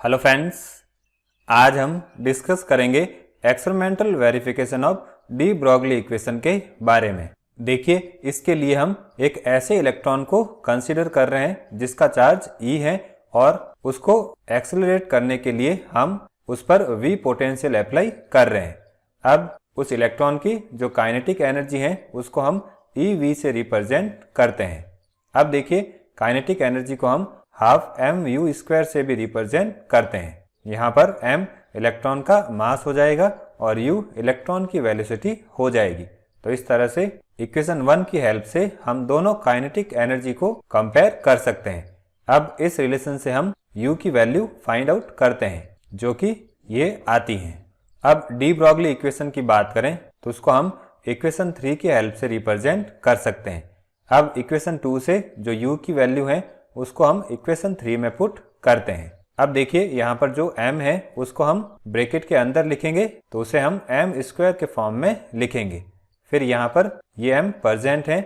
Hello friends, आज हम discuss करेंगे experimental verification of de Broglie equation के बारे में। देखिए, इसके लिए हम एक ऐसे इलेक्ट्रॉन को कंसीडर कर रहे हैं जिसका चार्ज E है और उसको एक्सेलरेट करने के लिए हम उस पर V पोटेंशियल अप्लाई कर रहे हैं। अब उस इलेक्ट्रॉन की जो काइनेटिक एनर्जी है उसको हम EV से रिप्रेजेंट करते हैं। अब देखिए, काइनेटिक एनर्जी को हम हाफ mu² से भी रिप्रेजेंट करते हैं। यहाँ पर m इलेक्ट्रॉन का मास हो जाएगा और u इलेक्ट्रॉन की वेलोसिटी हो जाएगी। तो इस तरह से इक्वेशन 1 की हेल्प से हम दोनों काइनेटिक एनर्जी को कंपेयर कर सकते हैं। अब इस रिलेशन से हम u की वैल्यू फाइंड आउट करते हैं, जो कि ये आती है। अब डी ब्रॉगली इक्वेशन की बात करें तो उसको हम इक्वेशन 3 की हेल्प से रिप्रेजेंट कर सकते हैं। अब इक्वेशन 2 से जो u की वैल्यू है उसको हम इक्वेशन 3 में पुट करते हैं। अब देखिए, यहाँ पर जो m है उसको हम ब्रैकेट के अंदर लिखेंगे तो उसे हम m² के फॉर्म में लिखेंगे। फिर यहाँ पर ये m प्रेजेंट है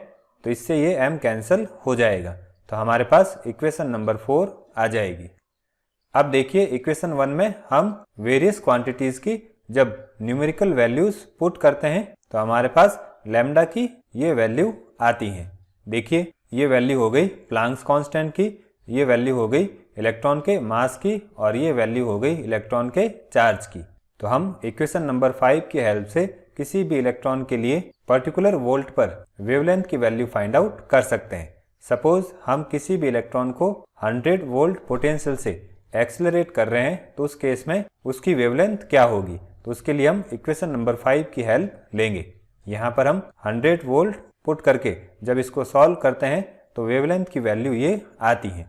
तो इससे ये m कैंसिल हो जाएगा, तो हमारे पास इक्वेशन नंबर 4 आ जाएगी। अब देखिए, इक्वेशन 1 में हम वेरियस क्वांटिटीज की जब न्यूमेरिकल वैल्यूज पुट करते हैं तो हमारे पास लैम्डा की ये वैल्यू आती है। देखिए, ये वैल्यू हो गई प्लैंक्स कांस्टेंट की, ये वैल्यू हो गई इलेक्ट्रॉन के मास की और ये वैल्यू हो गई इलेक्ट्रॉन के चार्ज की। तो हम इक्वेशन नंबर 5 की हेल्प से किसी भी इलेक्ट्रॉन के लिए पर्टिकुलर वोल्ट पर वेवलेंथ की वैल्यू फाइंड आउट कर सकते हैं। सपोज हम किसी भी इलेक्ट्रॉन को 100 वोल्ट पोटेंशियल से एक्सेलरेट कर रहे हैं तो उस केस में उसकी वेवलेंथ क्या होगी, तो उसके लिए हम इक्वेशन नंबर 5 की हेल्प लेंगे। यहाँ पर हम 100 वोल्ट पुट करके जब इसको सॉल्व करते हैं तो वेवलेंथ की वैल्यू ये आती है।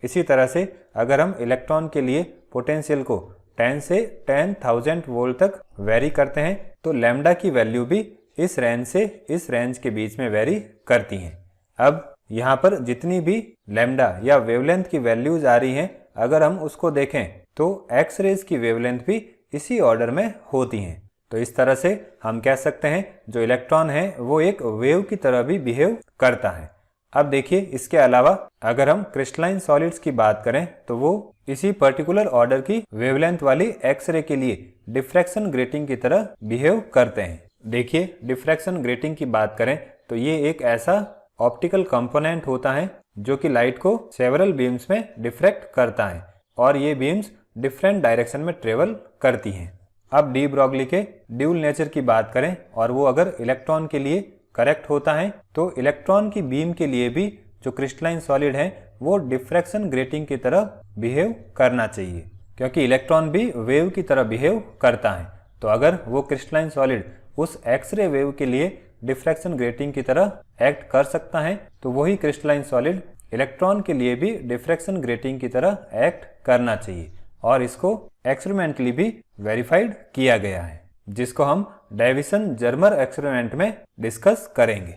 इसी तरह से अगर हम इलेक्ट्रॉन के लिए पोटेंशियल को 10 से 10,000 वोल्ट तक वेरी करते हैं तो लैम्डा की वैल्यू भी इस रेंज से इस रेंज के बीच में वेरी करती हैं। अब यहाँ पर जितनी भी लैम्डा या वेवलेंथ की वैल्यूज आ रही हैं, अगर हम उसको देखें तो एक्स रेज की वेवलेंथ भी इसी ऑर्डर में होती हैं। तो इस तरह से हम कह सकते हैं जो इलेक्ट्रॉन है वो एक वेव की तरह भी बिहेव करता है। अब देखिए, इसके अलावा अगर हम क्रिस्टलाइन सॉलिड्स की बात करें तो वो इसी पर्टिकुलर ऑर्डर की वेवलेंथ वाली एक्सरे के लिए डिफ्रैक्शन ग्रेटिंग की तरह बिहेव करते हैं। देखिए, डिफ्रैक्शन ग्रेटिंग की बात करें तो ये एक ऐसा ऑप्टिकल कंपोनेंट होता है जो कि लाइट को सेवरल बीम्स में डिफ्रैक्ट करता है और ये बीम्स डिफरेंट डायरेक्शन में ट्रेवल करती हैं। अब डी ब्रॉगली के ड्यूल नेचर की बात करें और वो अगर इलेक्ट्रॉन के लिए करेक्ट होता है तो इलेक्ट्रॉन की बीम के लिए भी जो क्रिस्टलाइन सॉलिड है वो डिफ्रैक्शन ग्रेटिंग की तरह बिहेव करना चाहिए, क्योंकि इलेक्ट्रॉन भी वेव की तरह बिहेव करता है। तो अगर वो क्रिस्टलाइन सॉलिड उस एक्सरे वेव के लिए डिफ्रैक्शन ग्रेटिंग की तरह एक्ट कर सकता है तो वही क्रिस्टलाइन सॉलिड इलेक्ट्रॉन के लिए भी डिफ्रैक्शन ग्रेटिंग की तरह एक्ट करना चाहिए और इसको एक्सपेरिमेंटली भी वेरीफाइड किया गया है, जिसको हम डेविसन जर्मर एक्सपेरिमेंट में डिस्कस करेंगे।